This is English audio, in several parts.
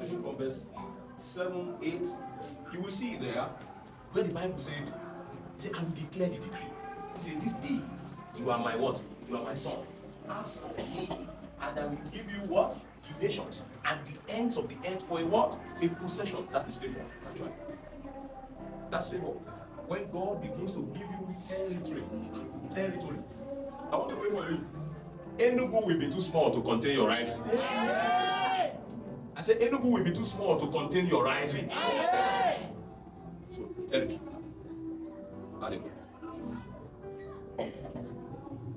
start reading from verse 7, 8, you will see there where the Bible said, I will declare the decree. He said, this day you are my what? You are my son. Ask of me, and I will give you what? The nations and the ends of the earth for a what? A possession. That is favor, actually. That's favor. When God begins to give you territory. I want to pray for you. Enugu will be too small to contain your rising. I said Enugu will be too small to contain your rising. So, Eric. Hallelujah.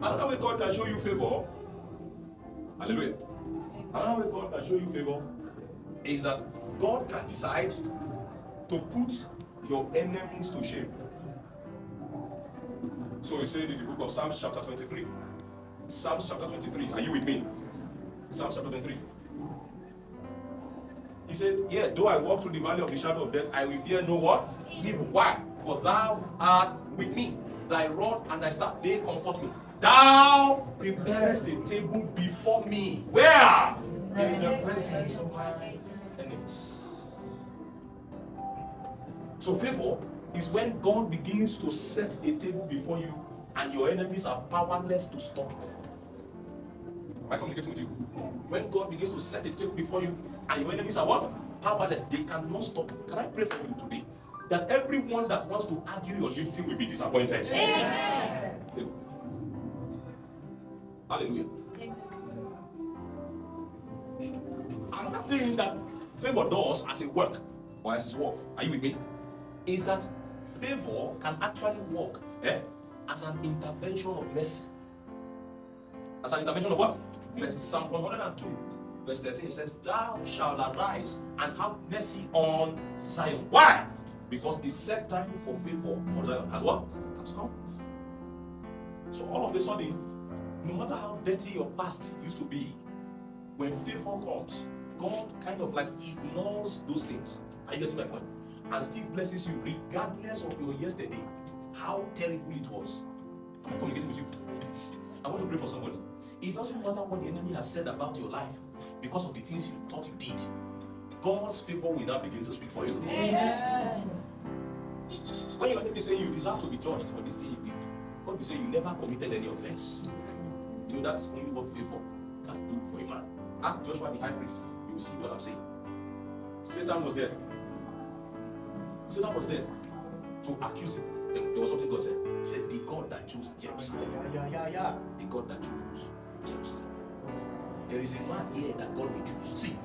Another way God can show you favor. Hallelujah. Another way God can show you favor is that God can decide to put your enemies to shame. So he said in the book of Psalms chapter 23. Psalms chapter 23. Are you with me? Psalms chapter 23. He said, yeah, though I walk through the valley of the shadow of death, I will fear no what? Evil. Why? For thou art with me. Thy rod and thy staff, they comfort me. Thou preparest a table before me. Where? In the presence of my enemies. So favor is when God begins to set a table before you and your enemies are powerless to stop it. Am I communicating with you? When God begins to set a table before you and your enemies are what? Powerless. They cannot stop it. Can I pray for you today? That everyone that wants to argue your lifting will be disappointed. Amen. Hallelujah. Another thing that favor does as a work, or as its work, are you with me? Is that favor can actually work as an intervention of mercy. As an intervention of what? Mercy. Psalm 102, verse 13 says, thou shalt arise and have mercy on Zion. Why? Because the set time for favor for Zion has what? Has come. So all of a sudden, no matter how dirty your past used to be, when favor comes, God kind of like ignores those things. Are you getting my point? And still blesses you regardless of your yesterday, how terrible it was. Am I communicating with you? I want to pray for somebody. It doesn't matter what the enemy has said about your life because of the things you thought you did. God's favor will now begin to speak for you. Amen. When your enemy say you deserve to be judged for this thing you did, God will say you never committed any offense. You know that is only what favor can do for a man. Ask Joshua the high priest, you will see what I'm saying. Satan was there. Satan was there to accuse him. There was something God said. He said, the God that chose Jerusalem. The God that chose Jerusalem. There is a man here that God will choose. See,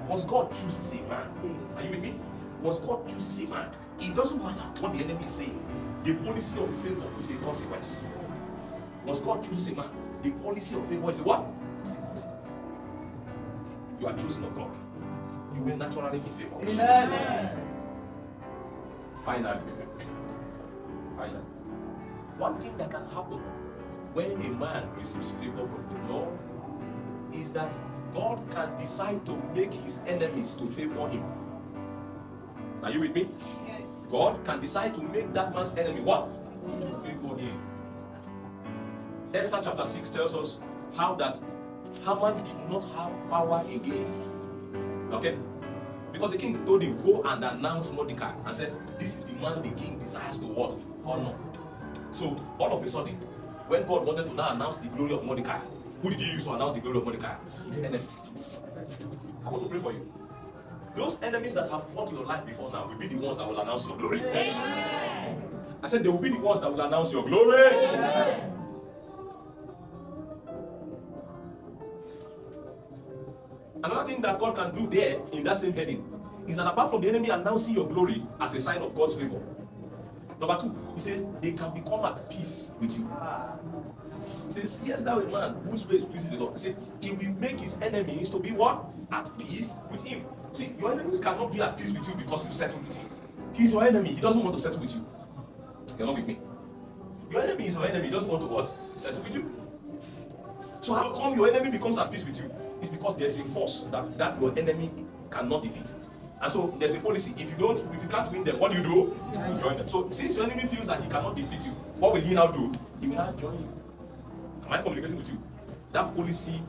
once God chooses a man, are you with me? Once God chooses a man, it doesn't matter what the enemy is saying. The policy of favor is a consequence. Once God chooses a man, the policy of favor is a what? You are chosen of God. You will naturally be favored. Amen. Finally, one thing that can happen when a man receives favor from the Lord is that God can decide to make his enemies to favor him. Are you with me? Yes. God can decide to make that man's enemy what? To favor him. Esther chapter 6 tells us how that Haman did not have power again. Okay? Because the king told him, go and announce Mordecai, and said, this is the man the king desires to what? Honor. So, all of a sudden, when God wanted to now announce the glory of Mordecai, who did he use to announce the glory of Mordecai? His enemy. I want to pray for you. Those enemies that have fought your life before now will be the ones that will announce your glory. Amen. I said they will be the ones that will announce your glory. Amen. Another thing that God can do there in that same heading is that apart from the enemy announcing your glory as a sign of God's favor, number 2, he says they can become at peace with you. He says, seest thou a man whose ways pleases the Lord? He said, he will make his enemies to be what? At peace with him. See, your enemies cannot be at peace with you because you settle with him. He's your enemy. He doesn't want to settle with you. You're not with me. Your enemy is your enemy. He doesn't want to what? Settle with you. So how come your enemy becomes at peace with you? It's because there's a force that your enemy cannot defeat. And so there's a policy. If you can't win them, what do? You join them. So since your enemy feels that he cannot defeat you, what will he now do? He will now join you. Am I communicating with you? That policy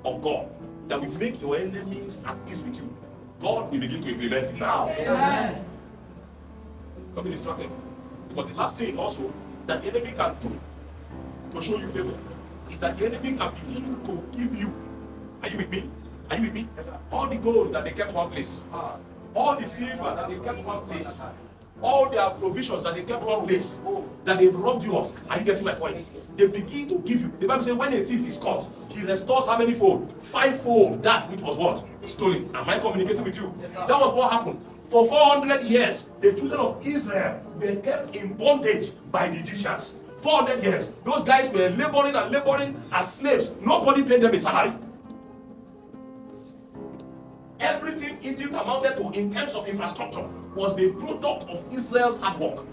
of God that will make your enemies at peace with you God will begin to implement it now. Amen. Don't be distracted. Because the last thing also that the enemy can do to show you favor is that the enemy can begin to give you. Are you with me? Are you with me? Yes, all the gold that they kept one place, all the silver that they kept one place, all their provisions that they kept one place, that they've robbed you of. Are you getting my point? They begin to give you. The Bible says when a thief is caught, he restores how many fold? 5-fold that which was what? Stolen. Am I communicating with you? Yes, that was what happened. For 400 years, the children of Israel were kept in bondage by the Egyptians. 400 years. Those guys were laboring and laboring as slaves. Nobody paid them a salary. Everything Egypt amounted to in terms of infrastructure was the product of Israel's hard work.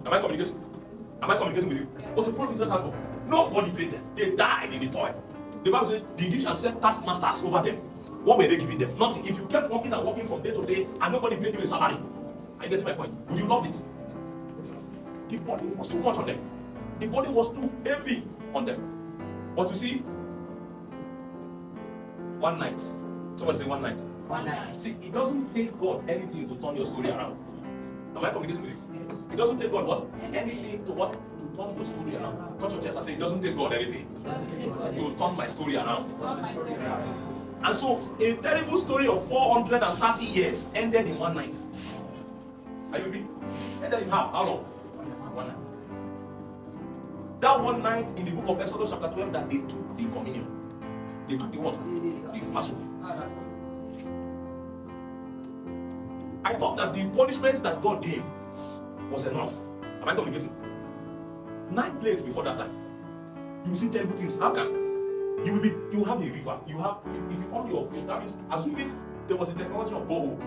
Am I communicating? Am I communicating with you? It was the product of Israel's hard work. Nobody paid them. They died in the toil. The Bible says the Egyptians set taskmasters over them. What were they giving them? Nothing. If you kept working and working from day to day and nobody paid you a salary, I get my point. Would you love it? The body was too much on them. The body was too heavy on them. But you see, one night. Somebody say one night. One night. See, it doesn't take God anything to turn your story around. Am I communicating with you? Yes. It doesn't take God what? Anything to what? To turn your story around. Touch your chest and say, it doesn't take God anything to turn my story around. And so, a terrible story of 430 years ended in one night. Are you with me? Ended in how long? One night. That one night in the book of Exodus chapter 12 that they took the communion. They took the what? The Passover. I thought that the punishments that God gave was enough. Am I communicating? 9 plagues before that time. You see terrible things. How can you have a river? You have if you on your that means assuming there was a technology of borehole.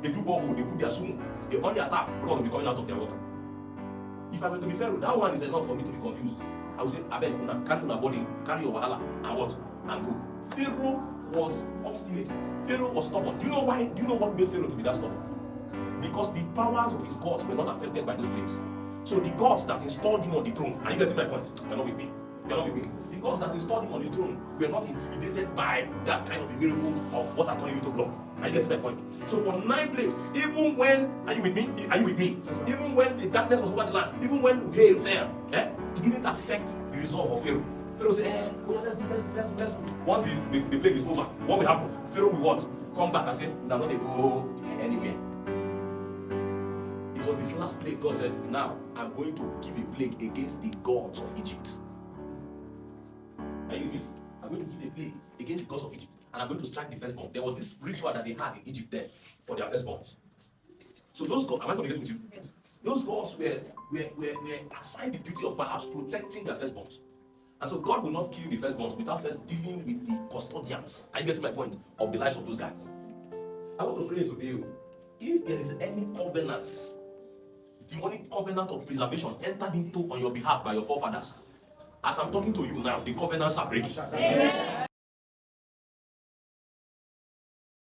They do borehole, they put their swim, they on their tap, blood will be coming out of their water. If I were to be Pharaoh, that one is enough for me to be confused. I would say, I beg, carry your body, carry your wahala, and what? And go. Pharaoh was obstinate. Pharaoh was stubborn. Do you know why? Do you know what made Pharaoh to be that stubborn? Because the powers of his gods were not affected by those plagues. So the gods that installed him on the throne, are you getting my point? You're not with me. You're not with me. The gods that installed him on the throne were not intimidated by that kind of a miracle of water turning into blood. Are you getting my point? So for 9 plagues, even when, are you with me? Are you with me? Even when the darkness was over the land, even when hail fell, it didn't affect the resolve of Pharaoh. Pharaoh said, let's do. Once the plague is over, what will happen? Pharaoh will what? Come back and say, now not they go anywhere. It was this last plague God said, now I'm going to give a plague against the gods of Egypt. Are you with me? I'm going to give a plague against the gods of Egypt. And I'm going to strike the firstborn. There was this ritual that they had in Egypt then for their firstborns. So those gods, am I communicating with you? Yes. Those gods were assigned the duty of perhaps protecting their firstborns. And so God will not kill the firstborns without first dealing with the custodians. I get to my point of the lives of those guys. I want to pray today. If there is any covenant, demonic covenant of preservation entered into on your behalf by your forefathers, as I'm talking to you now, the covenants are breaking. Amen.